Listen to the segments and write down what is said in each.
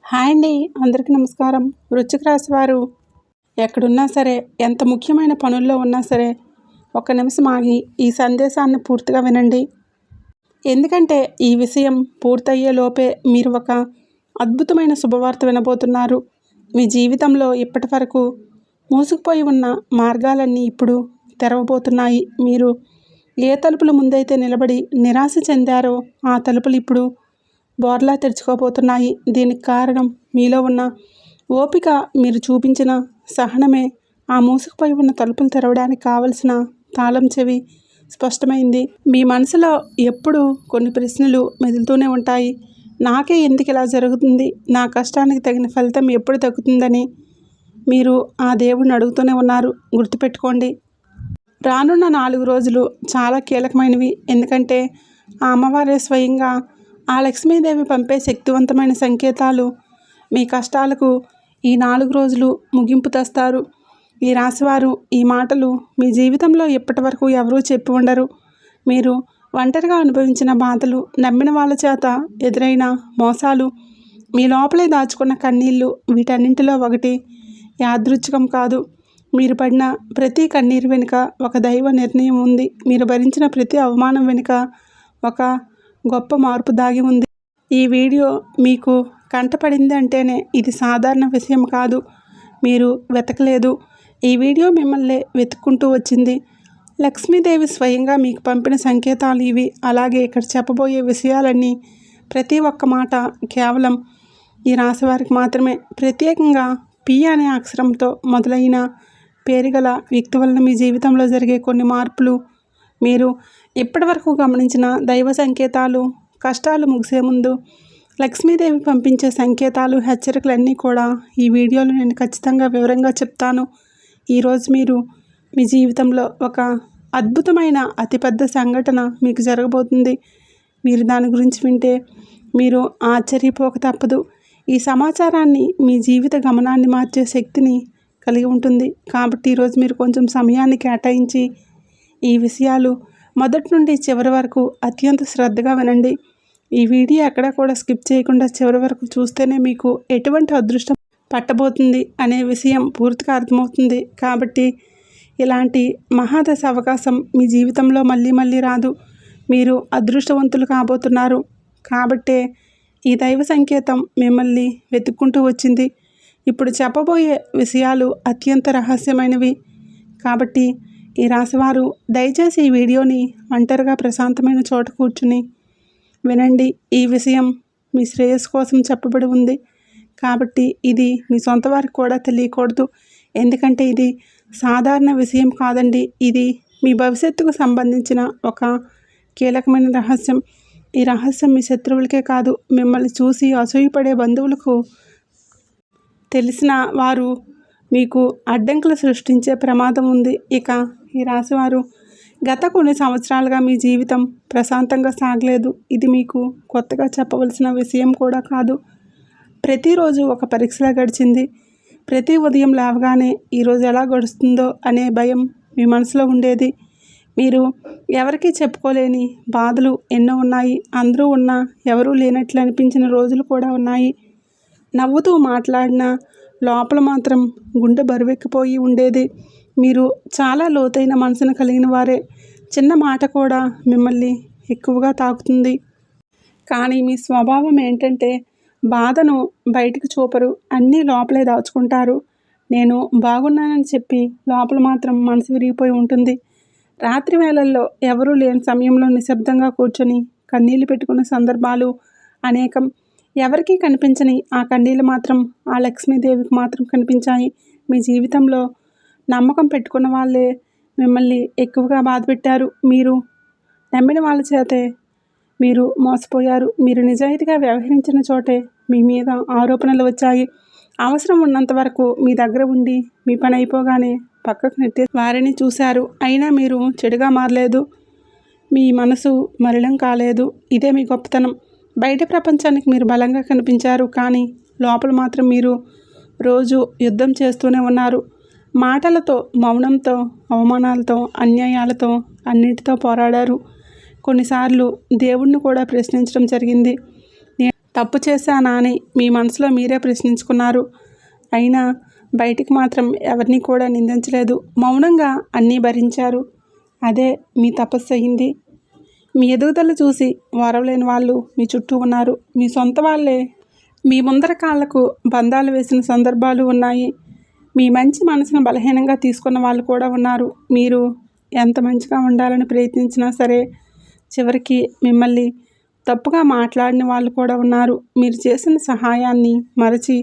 Hi అండి, అందరికీ నమస్కారం. వృశ్చిక రాశి వారు ఎక్కడున్నా సరే, ఎంత ముఖ్యమైన పనుల్లో ఉన్నా సరే, ఒక్క నిమిషం ఆగి ఈ సందేశాన్ని పూర్తిగా వినండి. ఎందుకంటే ఈ విషయం పూర్తయ్యే లోపే మీరు ఒక అద్భుతమైన శుభవార్త వినబోతున్నారు. మీ జీవితంలో ఇప్పటి వరకు మూసుకుపోయి ఉన్న మార్గాలన్నీ ఇప్పుడు తెరవబోతున్నాయి. మీరు ఏ తలుపుల ముందైతే నిలబడి నిరాశ చెందారో ఆ తలుపులు ఇప్పుడు బోర్లా తెరుచుకోబోతున్నాయి. దీనికి కారణం మీలో ఉన్న ఓపిక, మీరు చూపించిన సహనమే. ఆ మూసుకుపోయి ఉన్న తలుపులు తెరవడానికి కావలసిన తాళం చెవి స్పష్టమైంది. మీ మనసులో ఎప్పుడూ కొన్ని ప్రశ్నలు మెదులుతూనే ఉంటాయి. నాకే ఎందుకు ఇలా జరుగుతుంది, నా కష్టానికి తగిన ఫలితం ఎప్పుడు దక్కుతుందని మీరు ఆ దేవుడిని అడుగుతూనే ఉన్నారు. గుర్తుపెట్టుకోండి, రానున్న 4 రోజులు చాలా కీలకమైనవి. ఎందుకంటే ఆ అమ్మవారే స్వయంగా, ఆ లక్ష్మీదేవి పంపే శక్తివంతమైన సంకేతాలు మీ కష్టాలకు ఈ 4 రోజులు ముగింపు తెస్తారు. ఈ రాశివారు ఈ మాటలు మీ జీవితంలో ఇప్పటి వరకు ఎవరూ చెప్పి ఉండరు. మీరు ఒంటరిగా అనుభవించిన బాధలు, నమ్మిన వాళ్ళ చేత ఎదురైన మోసాలు, మీ లోపలే దాచుకున్న కన్నీళ్ళు, వీటన్నింటిలో ఒకటి యాదృచ్ఛికం కాదు. మీరు పడిన ప్రతి కన్నీరు వెనుక ఒక దైవ నిర్ణయం ఉంది. మీరు భరించిన ప్రతి అవమానం వెనుక ఒక గొప్ప మార్పు దాగి ఉంది. ఈ వీడియో మీకు కంటపడింది అంటేనే ఇది సాధారణ విషయం కాదు. మీరు వెతకలేదు, ఈ వీడియో మిమ్మల్ని వెతుక్కుంటూ వచ్చింది. లక్ష్మీదేవి స్వయంగా మీకు పంపిన సంకేతాలు ఇవి. అలాగే ఇక్కడ చెప్పబోయే విషయాలన్నీ, ప్రతి ఒక్క మాట కేవలం ఈ రాశి వారికి మాత్రమే. ప్రత్యేకంగా పి అనే అక్షరంతో మొదలైన పేరుగల వ్యక్తి వలన మీ జీవితంలో జరిగే కొన్ని మార్పులు, మీరు ఇప్పటివరకు గమనించిన దైవ సంకేతాలు, కష్టాలు ముగిసే ముందు లక్ష్మీదేవి పంపించే సంకేతాలు, హెచ్చరికలన్నీ కూడా ఈ వీడియోలో నేను ఖచ్చితంగా వివరంగా చెప్తాను. ఈరోజు మీరు మీ జీవితంలో ఒక అద్భుతమైన అతిపెద్ద సంఘటన మీకు జరగబోతుంది. మీరు దాని గురించి వింటే మీరు ఆశ్చర్యపోక తప్పదు. ఈ సమాచారాన్ని మీ జీవిత గమనాన్ని మార్చే శక్తిని కలిగి ఉంటుంది. కాబట్టి ఈరోజు మీరు కొంచెం సమయాన్ని కేటాయించి ఈ విషయాలు మొదటి నుండి చివరి వరకు అత్యంత శ్రద్ధగా వినండి. ఈ వీడియో ఎక్కడా కూడా స్కిప్ చేయకుండా చివరి వరకు చూస్తేనే మీకు ఎటువంటి అదృష్టం పట్టబోతుంది అనే విషయం పూర్తిగా అర్థమవుతుంది. కాబట్టి ఇలాంటి మహాదశ అవకాశం మీ జీవితంలో మళ్ళీ మళ్ళీ రాదు. మీరు అదృష్టవంతులు కాబోతున్నారు. కాబట్టే ఈ దైవ సంకేతం మిమ్మల్ని వెతుక్కుంటూ వచ్చింది. ఇప్పుడు చెప్పబోయే విషయాలు అత్యంత రహస్యమైనవి. కాబట్టి ఈ రాశివారు దయచేసి ఈ వీడియోని ఒంటరిగా ప్రశాంతమైన చోట కూర్చుని వినండి. ఈ విషయం మీ శ్రేయస్సు కోసం చెప్పబడి ఉంది. కాబట్టి ఇది మీ సొంత వారికి కూడా తెలియకూడదు. ఎందుకంటే ఇది సాధారణ విషయం కాదండి. ఇది మీ భవిష్యత్తుకు సంబంధించిన ఒక కీలకమైన రహస్యం. ఈ రహస్యం మీ శత్రువులకే కాదు, మిమ్మల్ని చూసి అసూయపడే బంధువులకు తెలిసిన వారు మీకు అడ్డంకులు సృష్టించే ప్రమాదం ఉంది. ఇక ఈ రాశివారు గత కొన్ని సంవత్సరాలుగా మీ జీవితం ప్రశాంతంగా సాగలేదు. ఇది మీకు కొత్తగా చెప్పవలసిన విషయం కూడా కాదు. ప్రతిరోజు ఒక పరీక్షలా గడిచింది. ప్రతి ఉదయం లేవగానే ఈరోజు ఎలా గడుస్తుందో అనే భయం మీ మనసులో ఉండేది. మీరు ఎవరికీ చెప్పుకోలేని బాధలు ఎన్నో ఉన్నాయి. అందరూ ఉన్నా ఎవరూ లేనట్లు అనిపించిన రోజులు కూడా ఉన్నాయి. నవ్వుతూ మాట్లాడినా లోపల మాత్రం గుండె బరువెక్కిపోయి ఉండేది. మీరు చాలా లోతైన మనసును కలిగిన వారే. చిన్న మాట కూడా మిమ్మల్ని ఎక్కువగా తాకుతుంది. కానీ మీ స్వభావం ఏంటంటే బాధను బయటకు చూపరు, అన్నీ లోపలే దాచుకుంటారు. నేను బాగున్నానని చెప్పి లోపల మాత్రం మనసు విరిగిపోయి ఉంటుంది. రాత్రి వేళల్లో ఎవరూ లేని సమయంలో నిశ్శబ్దంగా కూర్చొని కన్నీళ్లు పెట్టుకున్న సందర్భాలు అనేకం. ఎవరికీ కనిపించని ఆ కన్నీళ్ళు మాత్రం ఆ లక్ష్మీదేవికి మాత్రం కనిపించాయి. మీ జీవితంలో నమ్మకం పెట్టుకున్న వాళ్ళే మిమ్మల్ని ఎక్కువగా బాధ పెట్టారు. మీరు నమ్మిన వాళ్ళ చేతే మీరు మోసపోయారు. మీరు నిజాయితీగా వ్యవహరించిన చోటే మీ మీద ఆరోపణలు వచ్చాయి. అవసరం ఉన్నంత వరకు మీ దగ్గర ఉండి మీ పని అయిపోగానే పక్కకు నెట్టే వారిని చూశారు. అయినా మీరు చెడుగా మారలేదు, మీ మనసు మలినం కాలేదు. ఇదే మీ గొప్పతనం. బయట ప్రపంచానికి మీరు బలంగా కనిపించారు, కానీ లోపల మాత్రం మీరు రోజు యుద్ధం చేస్తూనే ఉన్నారు. మాటలతో, మౌనంతో, అవమానాలతో, అన్యాయాలతో, అన్నిటితో పోరాడారు. కొన్నిసార్లు దేవుణ్ణి కూడా ప్రశ్నించడం జరిగింది. తప్పు చేశానా అని మీ మనసులో మీరే ప్రశ్నించుకున్నారు. అయినా బయటికి మాత్రం ఎవరిని కూడా నిందించలేదు. మౌనంగా అన్నీ భరించారు. అదే మీ తపస్సు అయింది. మీ ఎదుగుదల చూసి ఓర్వలేని వాళ్ళు మీ చుట్టూ ఉన్నారు. మీ సొంత వాళ్ళే మీ ముందర కాళ్లకు బంధాలు వేసిన సందర్భాలు ఉన్నాయి. మీ మంచి మనసును బలహీనంగా తీసుకున్న వాళ్ళు కూడా ఉన్నారు. మీరు ఎంత మంచిగా ఉండాలని ప్రయత్నించినా సరే చివరికి మిమ్మల్ని తప్పుగా మాట్లాడిన వాళ్ళు కూడా ఉన్నారు. మీరు చేసిన సహాయాన్ని మరచి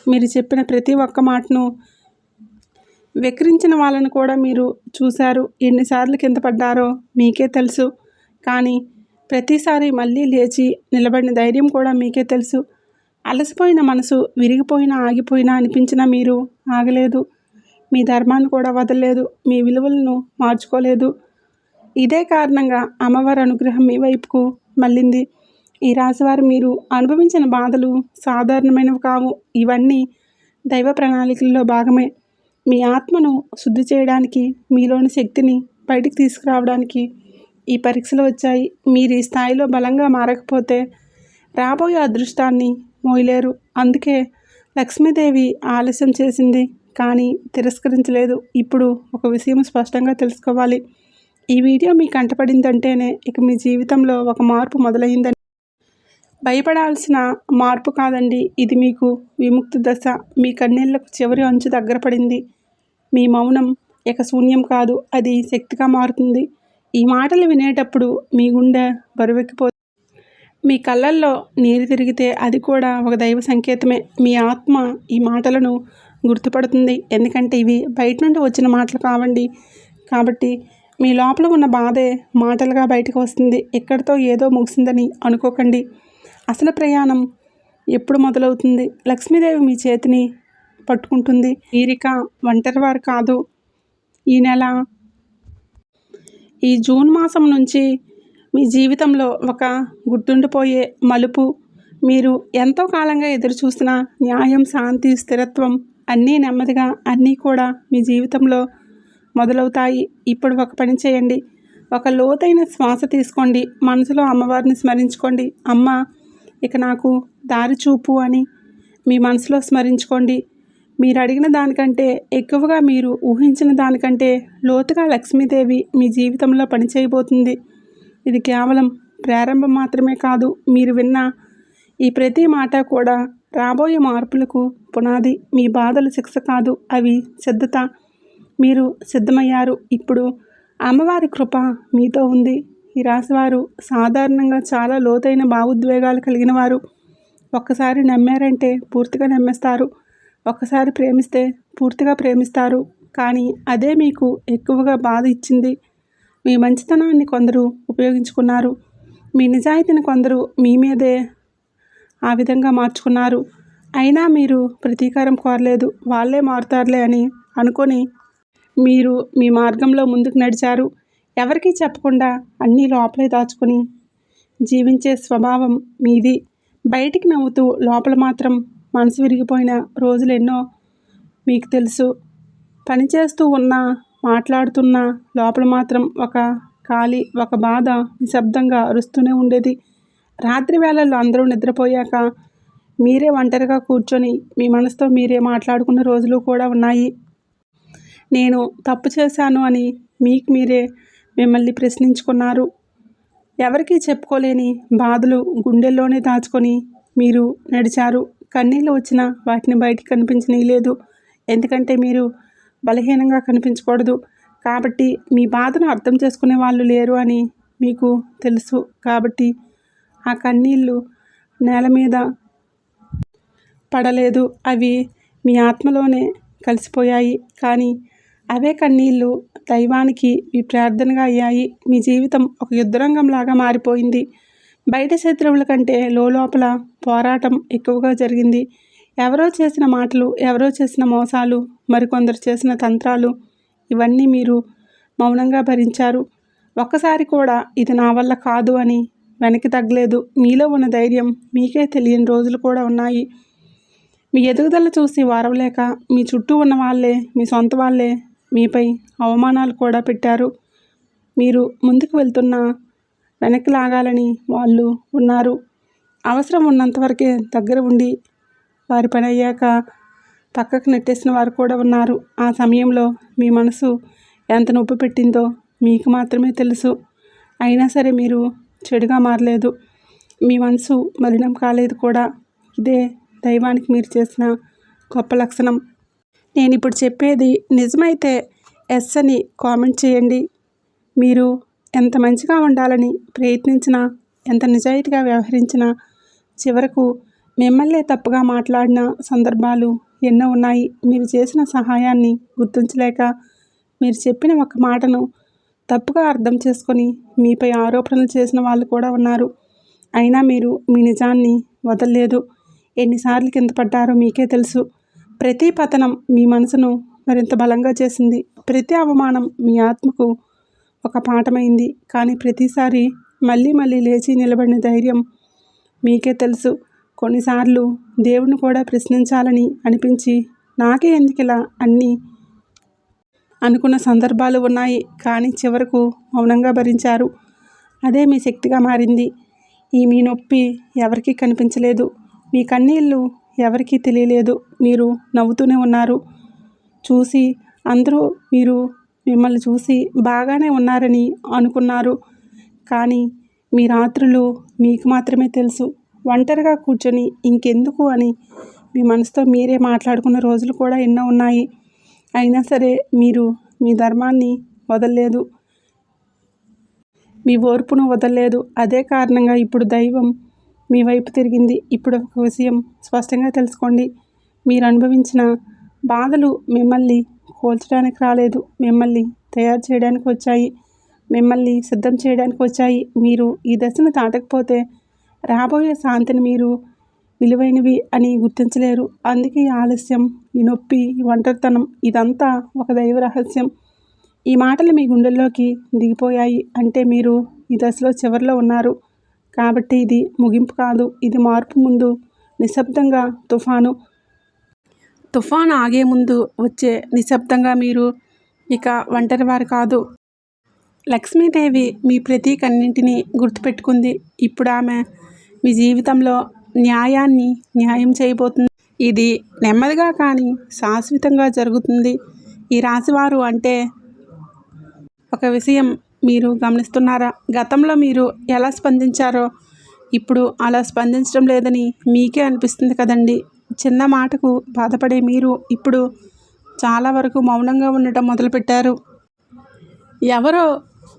మీరు చెప్పిన ప్రతి ఒక్క మాటను వెక్కిరించిన వాళ్ళను కూడా మీరు చూశారు. ఎన్నిసార్లు కింద పడ్డారో మీకే తెలుసు. కానీ ప్రతిసారి మళ్ళీ లేచి నిలబడిన ధైర్యం కూడా మీకే తెలుసు. అలసిపోయిన మనసు విరిగిపోయినా ఆగిపోయినా అనిపించినా మీరు ఆగలేదు. మీ ధర్మాన్ని కూడా వదలలేదు. మీ విలువలను మార్చుకోలేదు. ఇదే కారణంగా అమ్మవారి అనుగ్రహం మీ వైపుకు మళ్ళింది. ఈ రాశివారు మీరు అనుభవించిన బాధలు సాధారణమైనవి కావు. ఇవన్నీ దైవ ప్రణాళికల్లో భాగమే. మీ ఆత్మను శుద్ధి చేయడానికి, మీలోని శక్తిని బయటికి తీసుకురావడానికి ఈ పరీక్షలు వచ్చాయి. మీరు ఈ స్థాయిలో బలంగా మారకపోతే రాబోయే అదృష్టాన్ని మోయలేరు. అందుకే లక్ష్మీదేవి ఆలస్యం చేసింది, కానీ తిరస్కరించలేదు. ఇప్పుడు ఒక విషయం స్పష్టంగా తెలుసుకోవాలి. ఈ వీడియో మీకు కంటపడిందంటేనే ఇక మీ జీవితంలో ఒక మార్పు మొదలైందని. భయపడాల్సిన మార్పు కాదండి, ఇది మీకు విముక్తి దశ. మీ కన్నీళ్లకు చివరి అంచు దగ్గర పడింది. మీ మౌనం ఇక శూన్యం కాదు, అది శక్తిగా మారుతుంది. ఈ మాటలు వినేటప్పుడు మీ గుండె బరువెక్కిపోతుంది. మీ కళ్ళల్లో నీరు తిరిగితే అది కూడా ఒక దైవ సంకేతమే. మీ ఆత్మ ఈ మాటలను గుర్తుపడుతుంది. ఎందుకంటే ఇవి బయట నుండి వచ్చిన మాటలు కావండి. కాబట్టి మీ లోపల ఉన్న బాధే మాటలుగా బయటకు వస్తుంది. ఇక్కడితో ఏదో ముగిసిందని అనుకోకండి. అసలు ప్రయాణం ఎప్పుడు మొదలవుతుంది? లక్ష్మీదేవి మీ చేతిని పట్టుకుంటుంది. మీరిక ఒంటరి వారు కాదు. ఈ నెల, ఈ జూన్ మాసం నుంచి మీ జీవితంలో ఒక గుర్తుండిపోయే మలుపు. మీరు ఎంతో కాలంగా ఎదురు చూసిన న్యాయం, శాంతి, స్థిరత్వం అన్నీ నెమ్మదిగా అన్నీ కూడా మీ జీవితంలో మొదలవుతాయి. ఇప్పుడు ఒక పని చేయండి. ఒక లోతైన శ్వాస తీసుకోండి. మనసులో అమ్మవారిని స్మరించుకోండి. అమ్మ, ఇక నాకు దారి చూపు అని మీ మనసులో స్మరించుకోండి. మీరు అడిగిన దానికంటే ఎక్కువగా, మీరు ఊహించిన దానికంటే లోతుగా లక్ష్మీదేవి మీ జీవితంలో పనిచేయబోతుంది. ఇది కేవలం ప్రారంభం మాత్రమే కాదు. మీరు విన్న ఈ ప్రతి మాట కూడా రాబోయే మార్పులకు పునాది. మీ బాధలు శిక్ష కాదు, అవి సిద్ధత. మీరు సిద్ధమయ్యారు. ఇప్పుడు అమ్మవారి కృప మీతో ఉంది. ఈ రాశివారు సాధారణంగా చాలా లోతైన భావోద్వేగాలు కలిగిన వారు. ఒక్కసారి నమ్మారంటే పూర్తిగా నమ్మేస్తారు. ఒక్కసారి ప్రేమిస్తే పూర్తిగా ప్రేమిస్తారు. కానీ అదే మీకు ఎక్కువగా బాధ ఇచ్చింది. మీ మంచితనాన్ని కొందరు ఉపయోగించుకున్నారు. మీ నిజాయితీని కొందరు మీ మీదే ఆ విధంగా మార్చుకున్నారు. అయినా మీరు ప్రతీకారం కోరలేదు. వాళ్ళే మారుతారులే అని అనుకొని మీరు మీ మార్గంలో ముందుకు నడిచారు. ఎవరికీ చెప్పకుండా అన్నీ లోపలే దాచుకొని జీవించే స్వభావం మీది. బయటికి నవ్వుతూ లోపల మాత్రం మనసు విరిగిపోయిన రోజులు ఎన్నో మీకు తెలుసు. పనిచేస్తూ ఉన్నా, మాట్లాడుతున్నా లోపల మాత్రం ఒక ఖాళీ, ఒక బాధ నిశ్శబ్దంగా అరుస్తూనే ఉండేది. రాత్రి వేళల్లో అందరూ నిద్రపోయాక మీరే ఒంటరిగా కూర్చొని మీ మనసుతో మీరే మాట్లాడుకున్న రోజులు కూడా ఉన్నాయి. నేను తప్పు చేశాను అని మీకు మీరే మిమ్మల్ని ప్రశ్నించుకున్నారు. ఎవరికీ చెప్పుకోలేని బాధలు గుండెల్లోనే దాచుకొని మీరు నడిచారు. కన్నీళ్ళు వచ్చినా వాటిని బయటికి కనిపించనీయలేదు. ఎందుకంటే మీరు బలహీనంగా కనిపించకూడదు. కాబట్టి మీ బాధను అర్థం చేసుకునే వాళ్ళు లేరు అని మీకు తెలుసు. కాబట్టి ఆ కన్నీళ్ళు నేల మీద పడలేదు, అవి మీ ఆత్మలోనే కలిసిపోయాయి. కానీ అవే కన్నీళ్ళు దైవానికి మీ ప్రార్థనగా అయ్యాయి. మీ జీవితం ఒక యుద్ధరంగంలాగా మారిపోయింది. బయట శత్రువుల కంటే లోపల పోరాటం ఎక్కువగా జరిగింది. ఎవరో చేసిన మాటలు, ఎవరో చేసిన మోసాలు, మరికొందరు చేసిన తంత్రాలు, ఇవన్నీ మీరు మౌనంగా భరించారు. ఒక్కసారి కూడా ఇది నా వల్ల కాదు అని వెనక్కి తగ్గలేదు. మీలో ఉన్న ధైర్యం మీకే తెలియని రోజులు కూడా ఉన్నాయి. మీ ఎదుగుదల చూసి వారవలేక మీ చుట్టూ ఉన్న వాళ్ళే, మీ సొంత వాళ్ళే మీపై అవమానాలు కూడా పెట్టారు. మీరు ముందుకు వెళ్తున్నా వెనక్కి లాగాలని వాళ్ళు ఉన్నారు. అవసరం ఉన్నంతవరకే దగ్గర ఉండి వారి పని అయ్యాక పక్కకు నెట్టేసిన వారు కూడా ఉన్నారు. ఆ సమయంలో మీ మనసు ఎంత నొప్పి పెట్టిందో మీకు మాత్రమే తెలుసు. అయినా సరే మీరు చెడుగా మారలేదు. మీ మనసు మలినం కాలేదు కూడా. ఇదే దైవానికి మీరు చేసిన గొప్ప లక్షణం. నేను ఇప్పుడు చెప్పేది నిజమైతే ఎస్ అని కామెంట్ చేయండి. మీరు ఎంత మంచిగా ఉండాలని ప్రయత్నించినా, ఎంత నిజాయితీగా వ్యవహరించినా చివరకు మిమ్మల్నే తప్పుగా మాట్లాడిన సందర్భాలు ఎన్నో ఉన్నాయి. మీరు చేసిన సహాయాన్ని గుర్తించలేక, మీరు చెప్పిన ఒక మాటను తప్పుగా అర్థం చేసుకొని మీపై ఆరోపణలు చేసిన వాళ్ళు కూడా ఉన్నారు. అయినా మీరు మీ నిజాన్ని వదలలేదు. ఎన్నిసార్లు కింద పడ్డారో మీకే తెలుసు. ప్రతి పతనం మీ మనసును మరింత బలంగా చేసింది. ప్రతి అవమానం మీ ఆత్మకు ఒక పాఠమైంది. కానీ ప్రతిసారి మళ్ళీ మళ్ళీ లేచి నిలబడిన ధైర్యం మీకే తెలుసు. కొన్నిసార్లు దేవుడిని కూడా ప్రశ్నించాలని అనిపించి నాకే ఎందుకు ఇలా అన్నీ అనుకున్న సందర్భాలు ఉన్నాయి. కానీ చివరకు మౌనంగా భరించారు. అదే మీ శక్తిగా మారింది. మీ నొప్పి ఎవరికీ కనిపించలేదు. మీ కన్నీళ్ళు ఎవరికీ తెలియలేదు. మీరు నవ్వుతూనే ఉన్నారు. చూసి అందరూ మీరు మిమ్మల్ని చూసి బాగానే ఉన్నారని అనుకున్నారు. కానీ మీ రాత్రులు మీకు మాత్రమే తెలుసు. ఒంటరిగా కూర్చొని ఇంకెందుకు అని మీ మనసుతో మీరే మాట్లాడుకున్న రోజులు కూడా ఎన్నో ఉన్నాయి. అయినా సరే మీరు మీ ధర్మాన్ని వదలలేదు. మీ ఓర్పును వదలలేదు. అదే కారణంగా ఇప్పుడు దైవం మీ వైపు తిరిగింది. ఇప్పుడు ఒక విషయం స్పష్టంగా తెలుసుకోండి. మీరు అనుభవించిన బాధలు మిమ్మల్ని కోల్చడానికి రాలేదు. మిమ్మల్ని తయారు చేయడానికి వచ్చాయి. మిమ్మల్ని సిద్ధం చేయడానికి వచ్చాయి. మీరు ఈ దశను దాటకపోతే రాబోయే శాంతిని మీరు విలువైనవి అని గుర్తించలేరు. అందుకే ఈ ఆలస్యం, ఈ నొప్పి, ఈ ఒంటరితనం ఇదంతా ఒక దైవ రహస్యం. ఈ మాటలు మీ గుండెల్లోకి దిగిపోయాయి అంటే మీరు ఈ దశలో చివరిలో ఉన్నారు. కాబట్టి ఇది ముగింపు కాదు. ఇది మార్పు ముందు నిశ్శబ్దంగా తుఫాను. తుఫాను ఆగే ముందు వచ్చే నిశ్శబ్దంగా మీరు ఇక ఒంటరివారు కాదు. లక్ష్మీదేవి మీ ప్రతి కన్నింటినీ గుర్తుపెట్టుకుంది. ఇప్పుడు ఆమె మీ జీవితంలో న్యాయం చేయబోతుంది. ఇది నెమ్మదిగా కానీ శాశ్వతంగా జరుగుతుంది. ఈ రాశివారు అంటే ఒక విషయం మీరు గమనిస్తున్నారా? గతంలో మీరు ఎలా స్పందించారో ఇప్పుడు అలా స్పందించడం లేదని మీకే అనిపిస్తుంది కదండి. చిన్న మాటకు బాధపడే మీరు ఇప్పుడు చాలా వరకు మౌనంగా ఉండటం మొదలుపెట్టారు. ఎవరో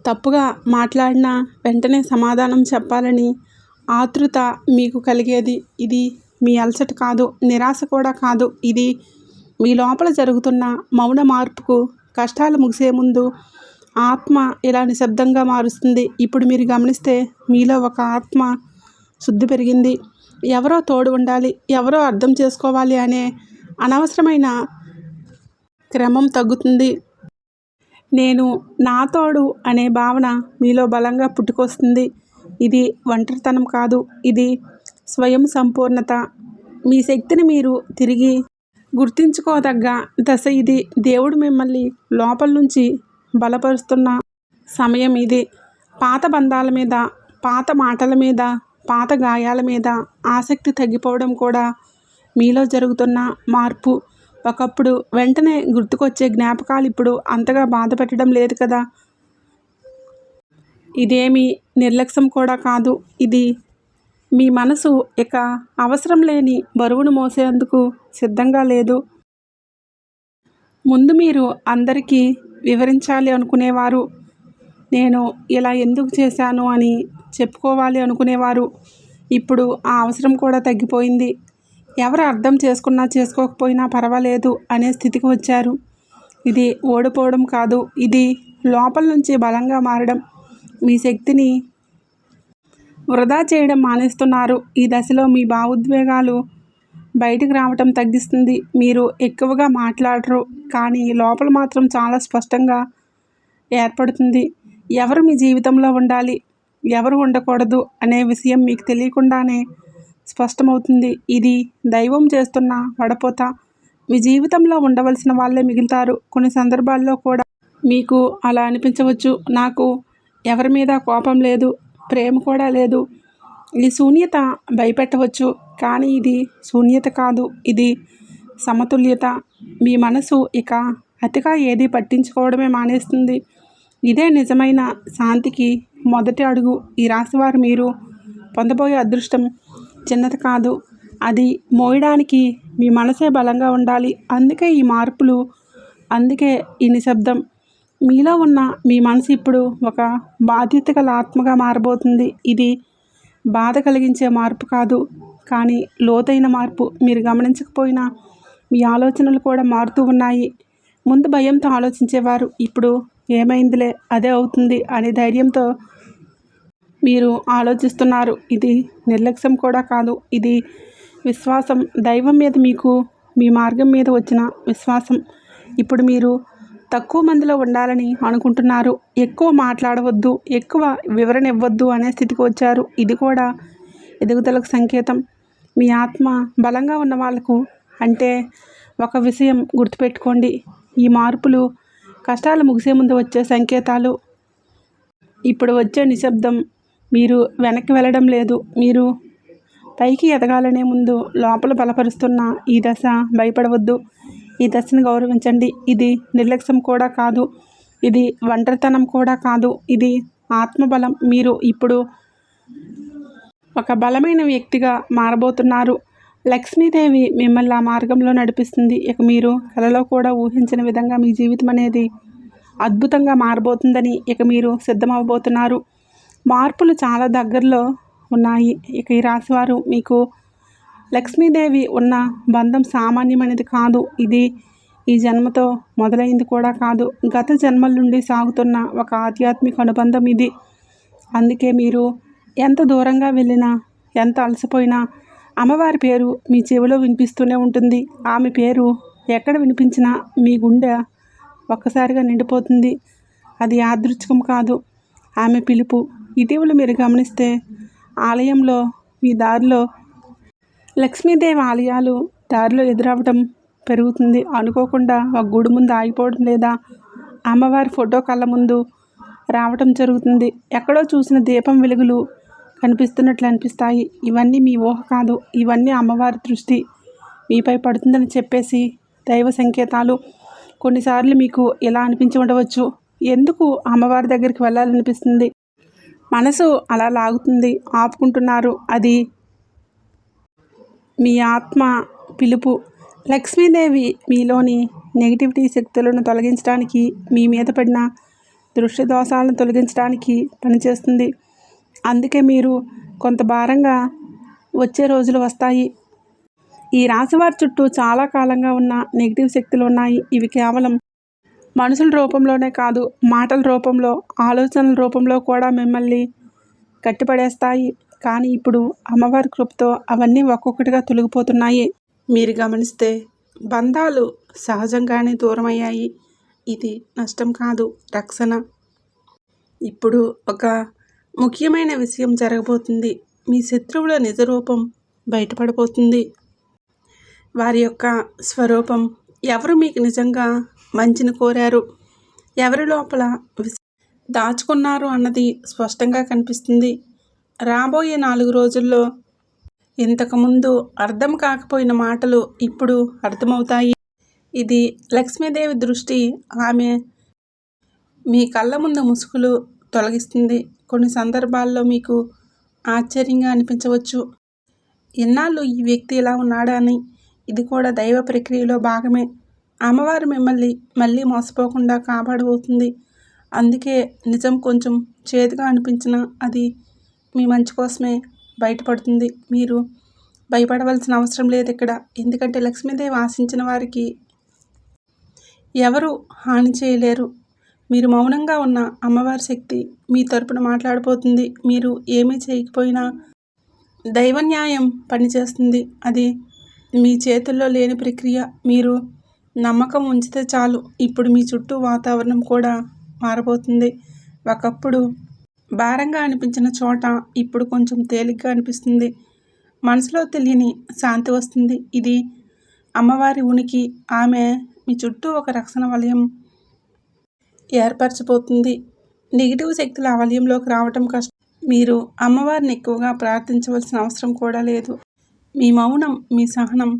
తప్పుగా మాట్లాడినా వెంటనే సమాధానం చెప్పాలని ఆతృత మీకు కలిగేది. ఇది మీ అలసట కాదు, నిరాశ కూడా కాదు. ఇది మీ లోపల జరుగుతున్న మౌన మార్పుకు. కష్టాలు ముగిసే ముందు ఆత్మ ఇలా నిశ్శబ్దంగా మారుస్తుంది. ఇప్పుడు మీరు గమనిస్తే మీలో ఒక ఆత్మ శుద్ధి పెరిగింది. ఎవరో తోడు ఉండాలి, ఎవరో అర్థం చేసుకోవాలి అనే అనవసరమైన క్రమం తగ్గుతుంది. నేను నా తోడు అనే భావన మీలో బలంగా పుట్టుకొస్తుంది. ఇది ఒంటరితనం కాదు, ఇది స్వయం సంపూర్ణత. మీ శక్తిని మీరు తిరిగి గుర్తించుకోదగ్గ దశ ఇది. దేవుడు మిమ్మల్ని లోపల నుంచి బలపరుస్తున్న సమయం ఇది. పాత బంధాల మీద, పాత మాటల మీద, పాత గాయాల మీద ఆసక్తి తగ్గిపోవడం కూడా మీలో జరుగుతున్న మార్పు. ఒకప్పుడు వెంటనే గుర్తుకొచ్చే జ్ఞాపకాలు ఇప్పుడు అంతగా బాధ పెట్టడం లేదు కదా. ఇదేమీ నిర్లక్ష్యం కూడా కాదు. ఇది మీ మనసు ఇక అవసరం లేని బరువును మోసేందుకు సిద్ధంగా లేదు. ముందు మీరు అందరికీ వివరించాలి అనుకునేవారు. నేను ఇలా ఎందుకు చేశాను అని చెప్పుకోవాలి అనుకునేవారు. ఇప్పుడు ఆ అవసరం కూడా తగ్గిపోయింది. ఎవరు అర్థం చేసుకున్నా చేసుకోకపోయినా పర్వాలేదు అనే స్థితికి వచ్చారు. ఇది ఓడిపోవడం కాదు, ఇది లోపల నుంచి బలంగా మారడం. మీ శక్తిని వృధా చేయడం మానేస్తున్నారు. ఈ దశలో మీ భావోద్వేగాలు బయటకు రావటం తగ్గిస్తుంది. మీరు ఎక్కువగా మాట్లాడరు, కానీ లోపల మాత్రం చాలా స్పష్టంగా ఏర్పడుతుంది. ఎవరు మీ జీవితంలో ఉండాలి, ఎవరు ఉండకూడదు అనే విషయం మీకు తెలియకుండానే స్పష్టమవుతుంది. ఇది దైవం చేస్తున్న వడపోత. మీ జీవితంలో ఉండవలసిన వాళ్ళే మిగులుతారు. కొన్ని సందర్భాల్లో కూడా మీకు అలా అనిపించవచ్చు. నాకు ఎవరి మీద కోపం లేదు, ప్రేమ కూడా లేదు, ఈ శూన్యత భయపెట్టవచ్చు, కానీ ఇది శూన్యత కాదు, ఇది సమతుల్యత. మీ మనసు ఇక అతిగా ఏది పట్టించుకోవడమే మానేస్తుంది. ఇదే నిజమైన శాంతికి మొదటి అడుగు. ఈ రాశివారు మీరు పొందబోయే అదృష్టం చిన్నది కాదు, అది మోయడానికి మీ మనసే బలంగా ఉండాలి. అందుకే ఈ మార్పులు, అందుకే ఈ నిశ్శబ్దం. మీలో ఉన్న మీ మనసు ఇప్పుడు ఒక బాధ్యత గల ఆత్మగా మారబోతుంది. ఇది బాధ కలిగించే మార్పు కాదు, కానీ లోతైన మార్పు. మీరు గమనించకపోయినా మీ ఆలోచనలు కూడా మారుతూ ఉన్నాయి. ముందు భయంతో ఆలోచించేవారు ఇప్పుడు ఏమైందిలే అదే అవుతుంది అనే ధైర్యంతో మీరు ఆలోచిస్తున్నారు. ఇది నిర్లక్ష్యం కూడా కాదు, ఇది విశ్వాసం. దైవం మీద మీకు, మీ మార్గం మీద వచ్చిన విశ్వాసం. ఇప్పుడు మీరు తక్కువ మందిలో ఉండాలని అనుకుంటున్నారు. ఎక్కువ మాట్లాడవద్దు, ఎక్కువ వివరణ ఇవ్వద్దు అనే స్థితికి వచ్చారు. ఇది కూడా ఎదుగుదలకు సంకేతం. మీ ఆత్మ బలంగా ఉన్న వాళ్ళకు. అంటే ఒక విషయం గుర్తుపెట్టుకోండి, ఈ మార్పులు కష్టాలు ముగిసే ముందు వచ్చే సంకేతాలు. ఇప్పుడు వచ్చే నిశ్శబ్దం. మీరు వెనక్కి వెళ్ళడం లేదు, మీరు పైకి ఎదగాలనే ముందు లోపల బలపరుస్తున్న ఈ దశ. భయపడవద్దు, ఈ దశను గౌరవించండి. ఇది నిర్లక్ష్యం కూడా కాదు, ఇది ఒంటరితనం కూడా కాదు, ఇది ఆత్మబలం. మీరు ఇప్పుడు ఒక బలమైన వ్యక్తిగా మారబోతున్నారు. లక్ష్మీదేవి మిమ్మల్ని ఆ మార్గంలో నడిపిస్తుంది. ఇక మీరు కలలో కూడా ఊహించిన విధంగా మీ జీవితం అనేది అద్భుతంగా మారబోతుందని ఇక మీరు సిద్ధమవబోతున్నారు. మార్పులు చాలా దగ్గరలో ఉన్నాయి. ఇక ఈ రాశివారు మీకు లక్ష్మీదేవి ఉన్న బంధం సామాన్యమైనది కాదు. ఇది ఈ జన్మతో మొదలైంది కూడా కాదు, గత జన్మల నుండి సాగుతున్న ఒక ఆధ్యాత్మిక అనుబంధం ఇది. అందుకే మీరు ఎంత దూరంగా వెళ్ళినా, ఎంత అలసిపోయినా అమ్మవారి పేరు మీ చెవిలో వినిపిస్తూనే ఉంటుంది. ఆమె పేరు ఎక్కడ వినిపించినా మీ గుండె ఒక్కసారిగా నిండిపోతుంది. అది యాదృచ్ఛికం కాదు, ఆమె పిలుపు. ఇటీవల మీరు గమనిస్తే ఆలయంలో మీ దారిలో లక్ష్మీదేవి ఆలయాలు దారిలో ఎదురవ్వడం పెరుగుతుంది. అనుకోకుండా ఒక గుడి ముందు ఆగిపోవడం, లేదా అమ్మవారి ఫోటో కళ్ళ ముందు రావటం జరుగుతుంది. ఎక్కడో చూసిన దీపం వెలుగులు కనిపిస్తున్నట్లు అనిపిస్తాయి. ఇవన్నీ మీ ఊహ కాదు, ఇవన్నీ అమ్మవారి దృష్టి మీపై పడుతుందని చెప్పేసి దైవ సంకేతాలు. కొన్నిసార్లు మీకు ఇలా అనిపించి ఉండవచ్చు, ఎందుకు అమ్మవారి దగ్గరికి వెళ్ళాలనిపిస్తుంది, మనసు అలా లాగుతుంది, ఆపుకుంటున్నారు. అది మీ ఆత్మ పిలుపు. లక్ష్మీదేవి మీలోని నెగిటివిటీ శక్తులను తొలగించడానికి, మీ మీద పడిన దృష్టి దోషాలను తొలగించడానికి పనిచేస్తుంది. అందుకే మీరు కొంత భారంగా వచ్చే రోజులు వస్తాయి. ఈ రాశివారి చుట్టూ చాలా కాలంగా ఉన్న నెగిటివ్ శక్తులు ఉన్నాయి. ఇవి కేవలం మనుషుల రూపంలోనే కాదు, మాటల రూపంలో, ఆలోచనల రూపంలో కూడా మిమ్మల్ని కట్టిపడేస్తాయి. కానీ ఇప్పుడు అమ్మవారి కృపతో అవన్నీ ఒక్కొక్కటిగా తొలగిపోతున్నాయి. మీరు గమనిస్తే బంధాలు సహజంగానే దూరమయ్యాయి. ఇది నష్టం కాదు, రక్షణ. ఇప్పుడు ఒక ముఖ్యమైన విషయం జరగబోతుంది. మీ శత్రువుల నిజరూపం బయటపడబోతుంది. వారి యొక్క స్వరూపం. ఎవరు మీకు నిజంగా మంచిని కోరారు, ఎవరి లోపల దాచుకున్నారు అన్నది స్పష్టంగా కనిపిస్తుంది. రాబోయే 4 రోజుల్లో ఇంతకుముందు అర్థం కాకపోయిన మాటలు ఇప్పుడు అర్థమవుతాయి. ఇది లక్ష్మీదేవి దృష్టి. ఆమె మీ కళ్ళ ముందు ముసుగులు తొలగిస్తుంది. కొన్ని సందర్భాల్లో మీకు ఆశ్చర్యంగా అనిపించవచ్చు, ఎన్నాళ్ళు ఈ వ్యక్తి ఇలా ఉన్నాడా అని. ఇది కూడా దైవ ప్రక్రియలో భాగమే. అమ్మవారు మిమ్మల్ని మళ్ళీ మోసపోకుండా కాపాడబోతుంది. అందుకే నిజం కొంచెం చేదుగా అనిపించినా అది మీ మంచి కోసమే బయటపడుతుంది. మీరు భయపడవలసిన అవసరం లేదు ఇక్కడ. ఎందుకంటే లక్ష్మీదేవి ఆశించిన వారికి ఎవరు హాని చేయలేరు. మీరు మౌనంగా ఉన్న అమ్మవారి శక్తి మీ తరపున మాట్లాడబోతుంది. మీరు ఏమీ చేయకపోయినా దైవ న్యాయం పనిచేస్తుంది. అది మీ చేతుల్లో లేని ప్రక్రియ. మీరు నమ్మకం ఉంచితే చాలు. ఇప్పుడు మీ చుట్టూ వాతావరణం కూడా మారబోతుంది. ఒకప్పుడు భారంగా అనిపించిన చోట ఇప్పుడు కొంచెం తేలిగ్గా అనిపిస్తుంది. మనసులో తెలియని శాంతి వస్తుంది. ఇది అమ్మవారి ఉనికి. ఆమె మీ చుట్టూ ఒక రక్షణ వలయం ఏర్పరచబోతుంది. నెగిటివ్ శక్తుల ఆ వలయంలోకి రావటం కష్టం. మీరు అమ్మవారిని ఎక్కువగా ప్రార్థించవలసిన అవసరం కూడా లేదు. మీ మౌనం, మీ సహనం,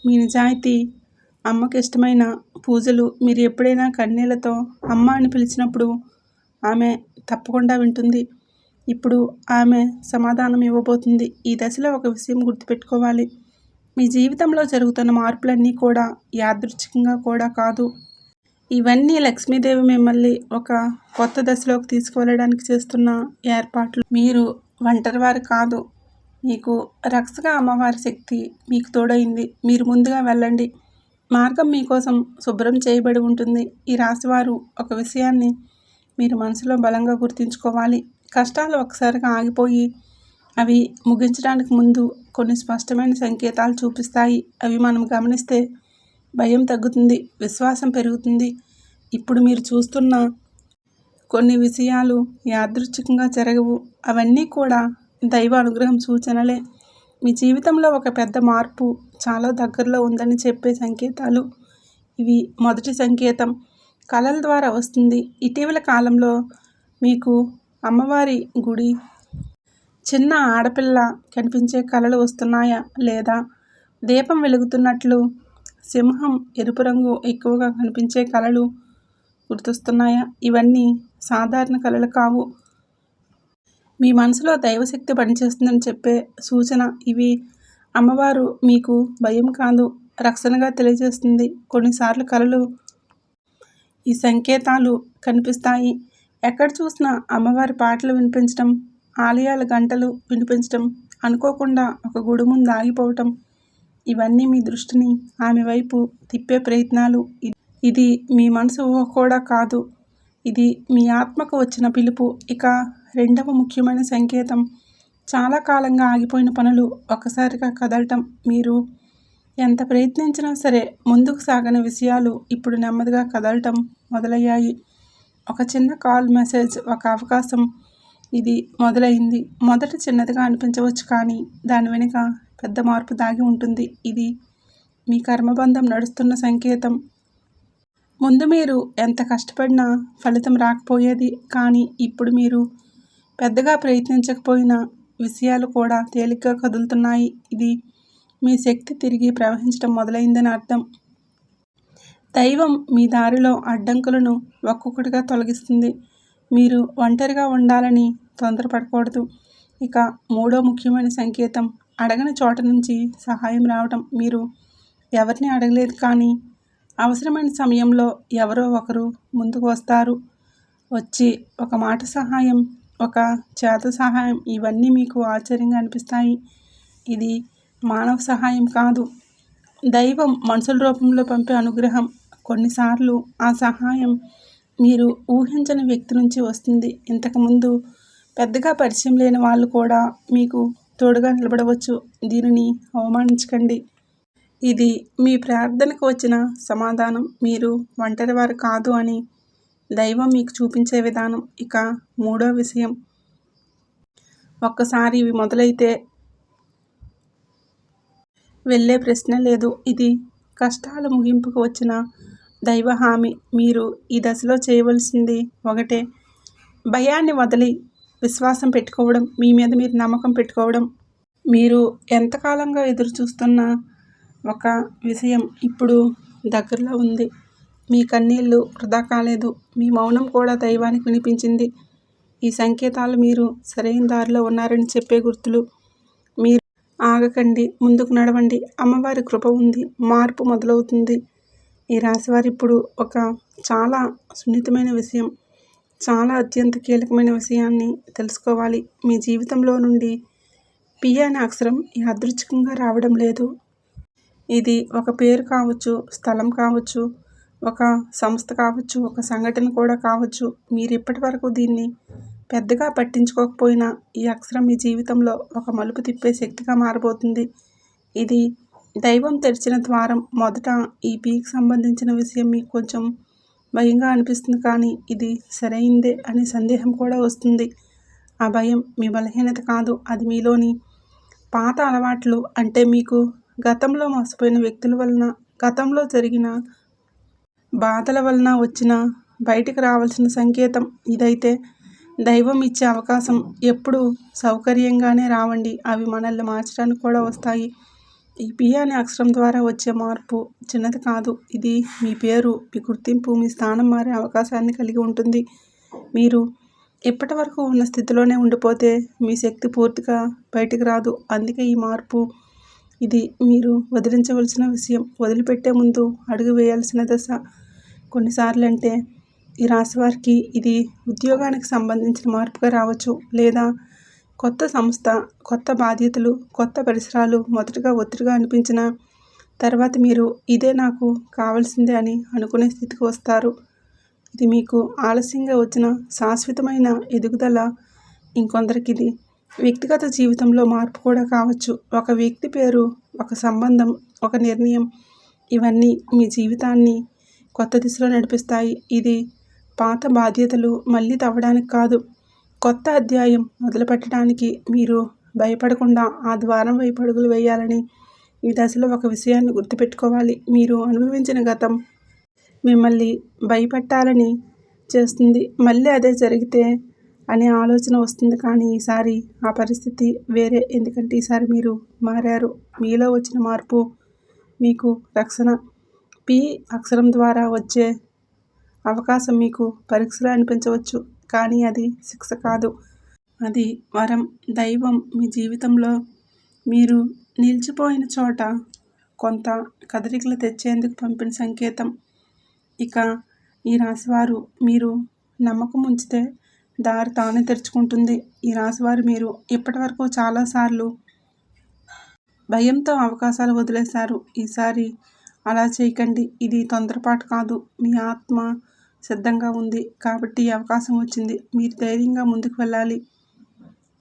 మీ నిజాయితీ, అమ్మకి ఇష్టమైన పూజలు, మీరు ఎప్పుడైనా కన్నీళ్లతో అమ్మ అని పిలిచినప్పుడు ఆమె తప్పకుండా వింటుంది. ఇప్పుడు ఆమె సమాధానం ఇవ్వబోతుంది. ఈ దశలో ఒక విషయం గుర్తుపెట్టుకోవాలి. మీ జీవితంలో జరుగుతున్న మార్పులన్నీ కూడా యాదృచ్ఛికంగా కూడా కాదు. ఇవన్నీ లక్ష్మీదేవి మిమ్మల్ని ఒక కొత్త దశలోకి తీసుకువెళ్ళడానికి చేస్తున్న ఏర్పాట్లు. మీరు ఒంటరివారు కాదు. మీకు రక్షగా అమ్మవారి శక్తి మీకు తోడైంది. మీరు ముందుగా వెళ్ళండి. మార్గం మీకోసం శుభ్రం చేయబడి ఉంటుంది. ఈ రాశివారు ఒక విషయాన్ని మీరు మనసులో బలంగా గుర్తుంచుకోవాలి. కష్టాలు ఒకసారిగా ఆగిపోయి అవి ముగించడానికి ముందు కొన్ని స్పష్టమైన సంకేతాలు చూపిస్తాయి. అవి మనం గమనిస్తే భయం తగ్గుతుంది, విశ్వాసం పెరుగుతుంది. ఇప్పుడు మీరు చూస్తున్న కొన్ని విషయాలు యాదృచ్ఛికంగా జరగవు. అవన్నీ కూడా దైవ అనుగ్రహం సూచనలే. మీ జీవితంలో ఒక పెద్ద మార్పు చాలా దగ్గరలో ఉందని చెప్పే సంకేతాలు ఇవి. మొదటి సంకేతం కళల ద్వారా వస్తుంది. ఇటీవల కాలంలో మీకు అమ్మవారి గుడి, చిన్న ఆడపిల్ల కనిపించే కళలు వస్తున్నాయా? లేదా దీపం వెలుగుతున్నట్లు సింహం ఎరుపు రంగు ఎక్కువగా కనిపించే కళలు గుర్తొస్తున్నాయా? ఇవన్నీ సాధారణ కళలు కావు. మీ మనసులో దైవశక్తి పనిచేస్తుందని చెప్పే సూచన ఇవి. అమ్మవారు మీకు భయం కాదు, రక్షణగా తెలియజేస్తుంది. కొన్నిసార్లు కళలు ఈ సంకేతాలు కనిపిస్తాయి. ఎక్కడ చూసినా అమ్మవారి పాటలు వినిపించడం, ఆలయాల గంటలు వినిపించడం, అనుకోకుండా ఒక గుడి ముందు ఆగిపోవటం, ఇవన్నీ మీ దృష్టిని ఆమె వైపు తిప్పే ప్రయత్నాలు. ఇది మీ మనసు ఊహ కూడా కాదు. ఇది మీ ఆత్మకు వచ్చిన పిలుపు. ఇక రెండవ ముఖ్యమైన సంకేతం చాలా కాలంగా ఆగిపోయిన పనులు ఒక్కసారిగా కదలటం. మీరు ఎంత ప్రయత్నించినా సరే ముందుకు సాగని విషయాలు ఇప్పుడు నెమ్మదిగా కదలటం మొదలయ్యాయి. ఒక చిన్న కాల్, మెసేజ్, ఒక అవకాశం, ఇది మొదలైంది. మొదట చిన్నదిగా అనిపించవచ్చు, కానీ దాని వెనుక పెద్ద మార్పు దాగి ఉంటుంది. ఇది మీ కర్మబంధం నడుస్తున్న సంకేతం. ముందు మీరు ఎంత కష్టపడినా ఫలితం రాకపోయేది, కానీ ఇప్పుడు మీరు పెద్దగా ప్రయత్నించకపోయినా విషయాలు కూడా తేలిగ్గా కదులుతున్నాయి. ఇది మీ శక్తి తిరిగి ప్రవహించడం మొదలైందని అర్థం. దైవం మీ దారిలో అడ్డంకులను ఒక్కొక్కటిగా తొలగిస్తుంది. మీరు ఒంటరిగా ఉండాలని తొందరపడకూడదు. ఇక మూడో ముఖ్యమైన సంకేతం అడగని చోట నుంచి సహాయం రావటం. మీరు ఎవరిని అడగలేదు, కానీ అవసరమైన సమయంలో ఎవరో ఒకరు ముందుకు వస్తారు. వచ్చి ఒక మాట సహాయం, ఒక చేత సహాయం, ఇవన్నీ మీకు ఆశ్చర్యంగా అనిపిస్తాయి. ఇది మానవ సహాయం కాదు, దైవం మనుషుల రూపంలో పంపే అనుగ్రహం. కొన్నిసార్లు ఆ సహాయం మీరు ఊహించని వ్యక్తి నుంచి వస్తుంది. ఇంతకుముందు పెద్దగా పరిచయం లేని వాళ్ళు కూడా మీకు తోడుగా నిలబడవచ్చు. దీనిని అవమానించకండి. ఇది మీ ప్రార్థనకు వచ్చిన సమాధానం. మీరు ఒంటరివారు కాదు అని దైవం మీకు చూపించే విధానం. ఇక మూడో విషయం, ఒక్కసారి ఇవి మొదలైతే వెళ్ళే ప్రశ్న లేదు. ఇది కష్టాల ముగింపుకు వచ్చిన దైవ హామీ. మీరు ఈ దశలో చేయవలసింది ఒకటే, భయాన్ని వదిలి విశ్వాసం పెట్టుకోవడం, మీ మీద మీరు నమ్మకం పెట్టుకోవడం. మీరు ఎంతకాలంగా ఎదురు చూస్తున్న ఒక విషయం ఇప్పుడు దగ్గరలో ఉంది. మీ కన్నీళ్ళు వృధా కాలేదు, మీ మౌనం కూడా దైవానికి వినిపించింది. ఈ సంకేతాలు మీరు సరైన దారిలో ఉన్నారని చెప్పే గుర్తులు. మీరు ఆగకండి, ముందుకు నడవండి. అమ్మవారి కృప ఉంది, మార్పు మొదలవుతుంది. ఈ రాశివారు ఇప్పుడు ఒక చాలా సున్నితమైన విషయం, చాలా అత్యంత కీలకమైన విషయాన్ని తెలుసుకోవాలి. మీ జీవితంలో నుండి పి అనే అక్షరం యాదృచ్ఛికంగా రావడం లేదు. ఇది ఒక పేరు కావచ్చు, స్థలం కావచ్చు, ఒక సంస్థ కావచ్చు, ఒక సంఘటన కూడా కావచ్చు. మీరు ఇప్పటి వరకు దీన్ని పెద్దగా పట్టించుకోకపోయినా ఈ అక్షరం మీ జీవితంలో ఒక మలుపు తిప్పే శక్తిగా మారబోతుంది. ఇది దైవం తెరిచిన ద్వారం. మొదట ఈ పీకి సంబంధించిన విషయం మీకు కొంచెం భయంగా అనిపిస్తుంది, కానీ ఇది సరైందే అనే సందేహం కూడా వస్తుంది. ఆ భయం మీ బలహీనత కాదు, అది మీలోని పాత అలవాట్లు. అంటే మీకు గతంలో మోసపోయిన వ్యక్తుల వలన, గతంలో జరిగిన బాధల వలన వచ్చిన బయటికి రావాల్సిన సంకేతం. ఇదైతే దైవం ఇచ్చే అవకాశం ఎప్పుడు సౌకర్యంగానే రావండి, అవి మనల్ని మార్చడానికి కూడా వస్తాయి. ఈ పి అనే అక్షరం ద్వారా వచ్చే మార్పు చిన్నది కాదు. ఇది మీ పేరు, మీ గుర్తింపు, మీ స్థానం మారే అవకాశాన్ని కలిగి ఉంటుంది. మీరు ఇప్పటి వరకు ఉన్న స్థితిలోనే ఉండిపోతే మీ శక్తి పూర్తిగా బయటికి రాదు. అందుకే ఈ మార్పు. ఇది మీరు వదిలించవలసిన విషయం, వదిలిపెట్టే ముందు అడుగు వేయాల్సిన దశ. కొన్నిసార్లు అంటే ఈ రాశి వారికి ఇది ఉద్యోగానికి సంబంధించిన మార్పుగా రావచ్చు, లేదా కొత్త సంస్థ, కొత్త బాధ్యతలు, కొత్త పరిసరాలు మొదటగా ఒత్తిడిగా అనిపించిన తర్వాత మీరు ఇదే నాకు కావాల్సిందే అని అనుకునే స్థితికి వస్తారు. ఇది మీకు ఆలస్యంగా వచ్చిన శాశ్వతమైన ఎదుగుదల. ఇంకొందరికి ఇది వ్యక్తిగత జీవితంలో మార్పు కూడా కావచ్చు. ఒక వ్యక్తి పేరు, ఒక సంబంధం, ఒక నిర్ణయం, ఇవన్నీ మీ జీవితాన్ని కొత్త దిశలో నడిపిస్తాయి. ఇది పాత బాధ్యతలు మళ్ళీ తవ్వడానికి కాదు, కొత్త అధ్యాయం మొదలుపెట్టడానికి. మీరు భయపడకుండా ఆ ద్వారం వైపు అడుగులు వేయాలని ఈ దశలో ఒక విషయాన్ని గుర్తుపెట్టుకోవాలి. మీరు అనుభవించిన గతం మిమ్మల్ని భయపెట్టాలని చేస్తుంది. మళ్ళీ అదే జరిగితే అనే ఆలోచన వస్తుంది. కానీ ఈసారి ఆ పరిస్థితి వేరే. ఎందుకంటే ఈసారి మీరు మారారు. మీలో వచ్చిన మార్పు మీకు రక్షణ. పి అక్షరం ద్వారా వచ్చే అవకాశం మీకు పరీక్షలా అనిపించవచ్చు, కానీ అది శిక్ష కాదు, అది వరం. దైవం మీ జీవితంలో మీరు నిలిచిపోయిన చోట కొంత కదలికలు తెచ్చేందుకు పంపిన సంకేతం. ఇక ఈ రాశివారు మీరు నమ్మకం ఉంచితే దారి తానే తెరుచుకుంటుంది. ఈ రాశివారు మీరు ఇప్పటి వరకు చాలాసార్లు భయంతో అవకాశాలు వదిలేశారు. ఈసారి అలా చేయకండి. ఇది తొందరపాటు కాదు, మీ ఆత్మ సిద్ధంగా ఉంది కాబట్టి ఈ అవకాశం వచ్చింది. మీరు ధైర్యంగా ముందుకు వెళ్ళాలి.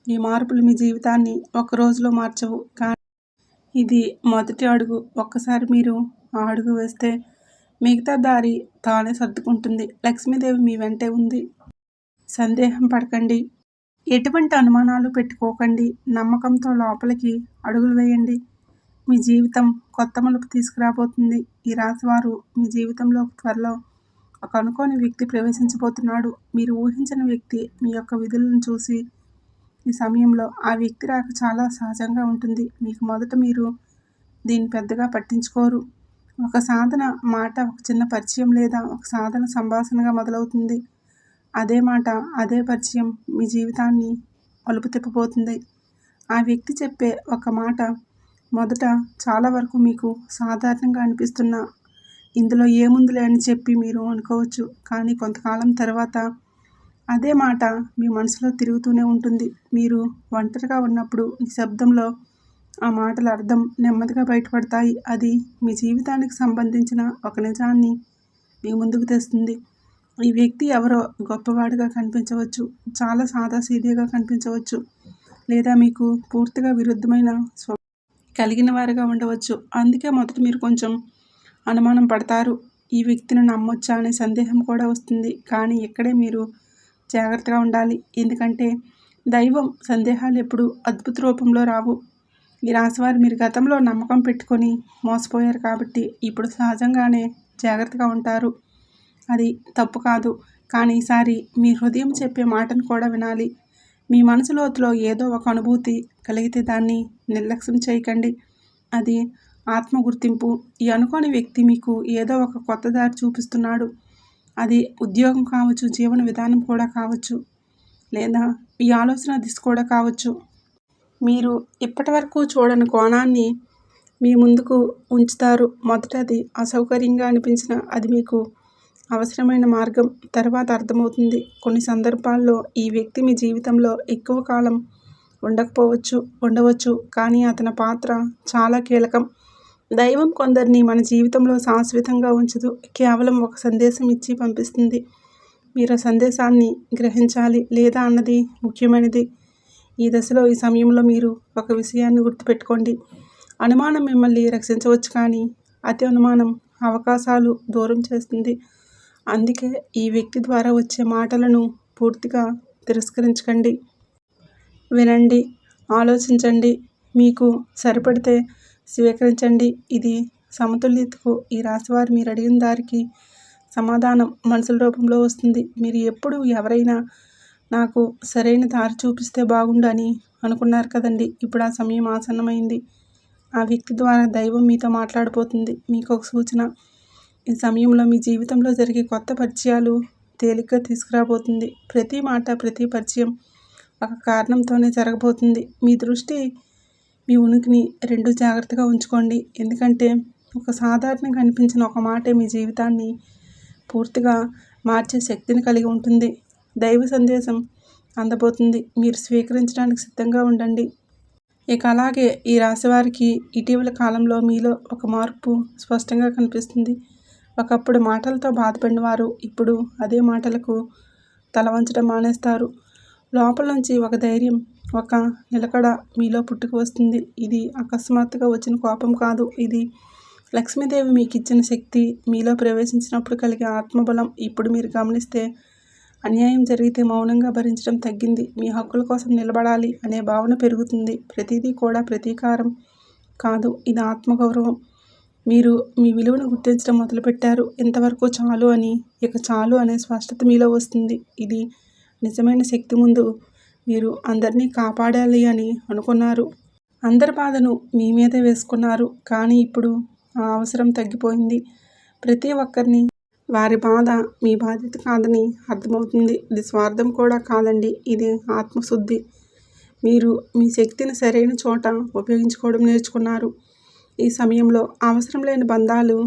ఈ మార్పులు మీ జీవితాన్ని ఒక రోజులో మార్చవు, కానీ ఇది మొదటి అడుగు. ఒక్కసారి మీరు ఆ అడుగు వేస్తే మిగతా దారి తానే సర్దుకుంటుంది. లక్ష్మీదేవి మీ వెంటే ఉంది. సందేహం పడకండి, ఎటువంటి అనుమానాలు పెట్టుకోకండి. నమ్మకంతో లోపలికి అడుగులు వేయండి. మీ జీవితం కొత్త మలుపు తీసుకురాబోతుంది. ఈ రాశివారు మీ జీవితంలో త్వరలో ఒక అనుకోని వ్యక్తి ప్రవేశించబోతున్నాడు. మీరు ఊహించిన వ్యక్తి మీ యొక్క విధులను చూసి ఈ సమయంలో ఆ వ్యక్తి రాక చాలా సహజంగా ఉంటుంది. మీకు మొదట మీరు దీన్ని పెద్దగా పట్టించుకోరు. ఒక సాధన మాట, ఒక చిన్న పరిచయం లేదా ఒక సాధన సంభాషణగా మొదలవుతుంది. అదే మాట, అదే పరిచయం మీ జీవితాన్ని మలుపు తిప్పబోతుంది. ఆ వ్యక్తి చెప్పే ఒక మాట మొదట చాలా వరకు మీకు సాధారణంగా అనిపిస్తున్నా ఇందులో ఏముందిలే అని చెప్పి మీరు అనుకోవచ్చు. కానీ కొంతకాలం తర్వాత అదే మాట మీ మనసులో తిరుగుతూనే ఉంటుంది. మీరు ఒంటరిగా ఉన్నప్పుడు నిశ్శబ్దంలో ఆ మాటల అర్థం నెమ్మదిగా బయటపడతాయి. అది మీ జీవితానికి సంబంధించిన ఒక నిజాన్ని మీ ముందుకు తెస్తుంది. ఈ వ్యక్తి ఎవరో గొప్పవాడిగా కనిపించవచ్చు, చాలా సాదాసీదాగా కనిపించవచ్చు, లేదా మీకు పూర్తిగా విరుద్ధమైన కలిగిన వారిగా ఉండవచ్చు. అందుకే మొదట మీరు కొంచెం అనుమానం పడతారు. ఈ వ్యక్తిని నమ్మొచ్చా అనే సందేహం కూడా వస్తుంది. కానీ ఇక్కడే మీరు జాగ్రత్తగా ఉండాలి. ఎందుకంటే దైవం సందేహాలు ఎప్పుడు అద్భుత రూపంలో రావు. ఈ రాశివారు మీరు గతంలో నమ్మకం పెట్టుకొని మోసపోయారు కాబట్టి ఇప్పుడు సహజంగానే జాగ్రత్తగా ఉంటారు. అది తప్పు కాదు, కానీ ఈసారి మీ హృదయం చెప్పే మాటను కూడా వినాలి. మీ మనసు లోతులో ఏదో ఒక అనుభూతి కలిగితే దాన్ని నిర్లక్ష్యం చేయకండి. అది ఆత్మ గుర్తింపు. ఈ అనుకోని వ్యక్తి మీకు ఏదో ఒక కొత్త దారి చూపిస్తున్నాడు. అది ఉద్యోగం కావచ్చు, జీవన విధానం కూడా కావచ్చు, లేదా మీ ఆలోచన దిశ కూడా కావచ్చు. మీరు ఇప్పటి వరకు చూడని కోణాన్ని మీ ముందుకు ఉంచుతారు. మొదట అది అసౌకర్యంగా అనిపించిన అది మీకు అవసరమైన మార్గం. తర్వాత అర్థమవుతుంది. కొన్ని సందర్భాల్లో ఈ వ్యక్తి మీ జీవితంలో ఎక్కువ కాలం ఉండవచ్చు, కానీ అతని పాత్ర చాలా కీలకం. దైవం కొందరిని మన జీవితంలో శాశ్వతంగా ఉంచదు, కేవలం ఒక సందేశం ఇచ్చి పంపిస్తుంది. మీరు ఆ సందేశాన్ని గ్రహించాలి లేదా అన్నది ముఖ్యమైనది. ఈ దశలో, ఈ సమయంలో మీరు ఒక విషయాన్ని గుర్తుపెట్టుకోండి. అనుమానం మిమ్మల్ని రక్షించవచ్చు, కానీ అతి అనుమానం అవకాశాలు దూరం చేస్తుంది. అందుకే ఈ వ్యక్తి ద్వారా వచ్చే మాటలను పూర్తిగా తిరస్కరించకండి. వినండి, ఆలోచించండి, మీకు సరిపడితే స్వీకరించండి. ఇది సమతుల్యతకు. ఈ రాశివారు మీరు అడిగిన దారికి సమాధానం మనసుల రూపంలో వస్తుంది. మీరు ఎప్పుడు ఎవరైనా నాకు సరైన దారి చూపిస్తే బాగుండు అని అనుకున్నారు కదండి. ఇప్పుడు ఆ సమయం ఆసన్నమైంది. ఆ వ్యక్తి ద్వారా దైవం మీతో మాట్లాడబోతుంది. మీకు ఒక సూచన. ఈ సమయంలో మీ జీవితంలో జరిగే కొత్త పరిచయాలు తేలిగ్గా తీసుకురాబోతుంది. ప్రతి మాట, ప్రతి పరిచయం ఒక కారణంతోనే జరగబోతుంది. మీ దృష్టి, మీ ఉనికిని రెండు జాగ్రత్తగా ఉంచుకోండి. ఎందుకంటే ఒక సాధారణంగా అనిపించిన ఒక మాటే మీ జీవితాన్ని పూర్తిగా మార్చే శక్తిని కలిగి ఉంటుంది. దైవ సందేశం అందబోతుంది. మీరు స్వీకరించడానికి సిద్ధంగా ఉండండి. ఇక అలాగే ఈ రాశివారికి ఇటీవల కాలంలో మీలో ఒక మార్పు స్పష్టంగా కనిపిస్తుంది. ఒకప్పుడు మాటలతో బాధపడిన వారు ఇప్పుడు అదే మాటలకు తల వంచడం మానేస్తారు. లోపల నుంచి ఒక ధైర్యం, ఒక నిలకడ మీలో పుట్టుకు వస్తుంది. ఇది అకస్మాత్తుగా వచ్చిన కోపం కాదు. ఇది లక్ష్మీదేవి మీకు ఇచ్చిన శక్తి. మీలో ప్రవేశించినప్పుడు కలిగే ఆత్మబలం. ఇప్పుడు మీరు గమనిస్తే అన్యాయం జరిగితే మౌనంగా భరించడం తగ్గింది. మీ హక్కుల కోసం నిలబడాలి అనే భావన పెరుగుతుంది. ప్రతిదీ కూడా ప్రతీకారం కాదు, ఇది ఆత్మగౌరవం. మీరు మీ విలువను గుర్తించడం మొదలుపెట్టారు. ఇంతవరకు చాలు అని, ఇక చాలు అనే స్పష్టత మీలో వస్తుంది. ఇది నిజమైన శక్తి. ముందు మీరు అందరినీ కాపాడాలి అని అనుకున్నారు. అందరి బాధను మీ మీదే వేసుకున్నారు. కానీ ఇప్పుడు ఆ అవసరం తగ్గిపోయింది. ప్రతి ఒక్కరిని వారి బాధ మీ బాధ్యత కాదని అర్థమవుతుంది. ఇది స్వార్థం కూడా కాదండి, ఇది ఆత్మశుద్ధి. మీరు మీ శక్తిని సరైన చోట ఉపయోగించుకోవడం నేర్చుకున్నారు. ఈ సమయంలో అవసరం లేని బంధాలు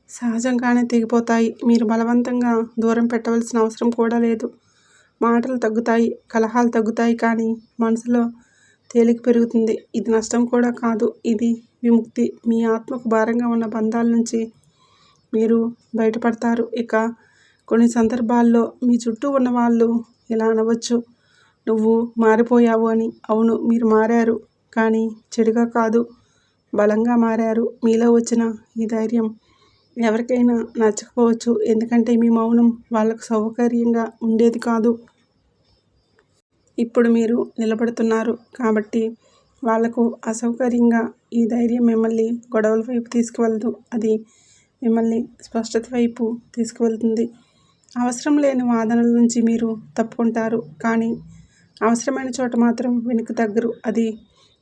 సహజంగానే తెగిపోతాయి. మీరు బలవంతంగా దూరం పెట్టవలసిన అవసరం కూడా లేదు. మాటలు తగ్గుతాయి, కలహాలు తగ్గుతాయి, కానీ మనసులో తేలిక పెరుగుతుంది. ఇది నష్టం కూడా కాదు, ఇది విముక్తి. మీ ఆత్మకు భారంగా ఉన్న బంధాల నుంచి మీరు బయటపడతారు. ఇక కొన్ని సందర్భాల్లో మీ చుట్టూ ఉన్న వాళ్ళు ఇలా అనవచ్చు, నువ్వు మారిపోయావు అని. అవును, మీరు మారారు, కానీ చెడుగా కాదు, బలంగా మారారు. మీలో వచ్చిన ఈ ధైర్యం ఎవరికైనా నచ్చకపోవచ్చు, ఎందుకంటే మీ మౌనం వాళ్ళకు సౌకర్యంగా ఉండేది కాదు. ఇప్పుడు మీరు నిలబడుతున్నారు కాబట్టి వాళ్లకు అసౌకర్యంగా. ఈ ధైర్యం మిమ్మల్ని గొడవల వైపు తీసుకువెళ్ళదు, అది మిమ్మల్ని స్పష్టత వైపు తీసుకువెళ్తుంది. అవసరం లేని వాదనల నుంచి మీరు తప్పుకుంటారు, కానీ అవసరమైన చోట మాత్రం వెనుక తగ్గరు. అది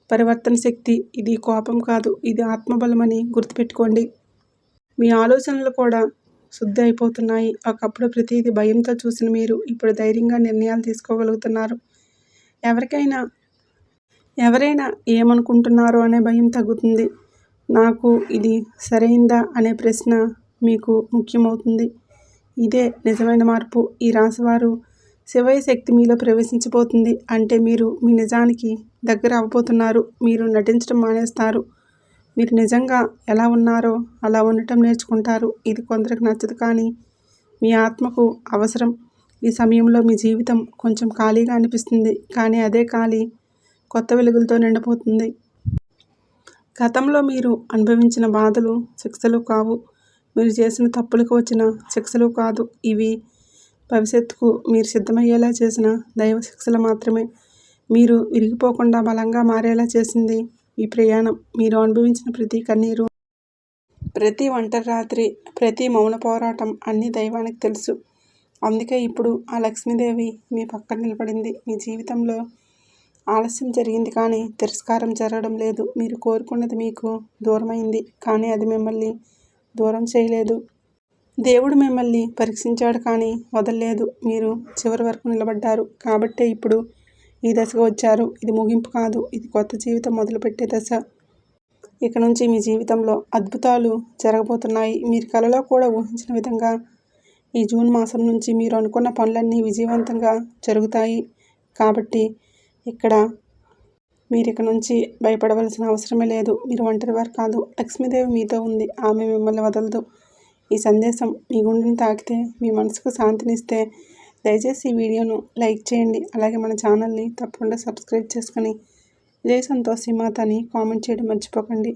పరివర్తన శక్తి. ఇది కోపం కాదు, ఇది ఆత్మబలమని గుర్తుపెట్టుకోండి. మీ ఆలోచనలు కూడా శుద్ధి అయిపోతున్నాయి. ఒకప్పుడు ప్రతిదీ భయంతో చూసిన మీరు ఇప్పుడు ధైర్యంగా నిర్ణయాలు తీసుకోగలుగుతున్నారు. ఎవరైనా ఏమనుకుంటున్నారో అనే భయం తగ్గుతుంది. నాకు ఇది సరైందా అనే ప్రశ్న మీకు ముఖ్యమవుతుంది. ఇదే నిజమైన మార్పు. ఈ రాశివారు శివయ్య శక్తి మీలో ప్రవేశించబోతుంది. అంటే మీరు మీ నిజానికి దగ్గర అవ్వబోతున్నారు. మీరు నటించడం మానేస్తారు. మీరు నిజంగా ఎలా ఉన్నారో అలా ఉండటం నేర్చుకుంటారు. ఇది కొందరికి నచ్చదు, కానీ మీ ఆత్మకు అవసరం. ఈ సమయంలో మీ జీవితం కొంచెం ఖాళీగా అనిపిస్తుంది, కానీ అదే ఖాళీ కొత్త వెలుగులతో నిండిపోతుంది. గతంలో మీరు అనుభవించిన బాధలు శిక్షలు కావు. మీరు చేసిన తప్పులకు వచ్చిన శిక్షలు కాదు. ఇవి భవిష్యత్తుకు మీరు సిద్ధమయ్యేలా చేసిన దైవ శిక్షలు మాత్రమే. మీరు విరిగిపోకుండా బలంగా మారేలా చేసింది ఈ ప్రయాణం. మీరు అనుభవించిన ప్రతి కన్నీరు, ప్రతి ఒంటరి రాత్రి, ప్రతి మౌన పోరాటం అన్నీ దైవానికి తెలుసు. అందుకే ఇప్పుడు ఆ లక్ష్మీదేవి మీ పక్కన నిలబడింది. మీ జీవితంలో ఆలస్యం జరిగింది, కానీ తిరస్కారం జరగడం లేదు. మీరు కోరుకున్నది మీకు దూరమైంది, కానీ అది మిమ్మల్ని దూరం చేయలేదు. దేవుడు మిమ్మల్ని పరీక్షించాడు, కానీ వదలలేదు. మీరు చివరి వరకు నిలబడ్డారు. కాబట్టే ఇప్పుడు ఈ దశకు వచ్చారు. ఇది ముగింపు కాదు, ఇది కొత్త జీవితం మొదలుపెట్టే దశ. ఇక నుంచి మీ జీవితంలో అద్భుతాలు జరగబోతున్నాయి. మీరు కలలో కూడా ఊహించిన విధంగా ఈ జూన్ మాసం నుంచి మీరు అనుకున్న పనులన్నీ విజయవంతంగా జరుగుతాయి. కాబట్టి మీరు ఇక నుంచి భయపడవలసిన అవసరమే లేదు. మీరు ఒంటరివారు కాదు, లక్ష్మీదేవి మీతో ఉంది. ఆమె మిమ్మల్ని వదలదు. ఈ సందేశం మీ గుండెని తాకితే, మీ మనసుకు శాంతినిస్తే దయచేసి ఈ వీడియోను లైక్ చేయండి. అలాగే మన ఛానల్ని తప్పకుండా సబ్స్క్రైబ్ చేసుకొని జై సంతోషి మాత అని కామెంట్ చేయడం మర్చిపోకండి.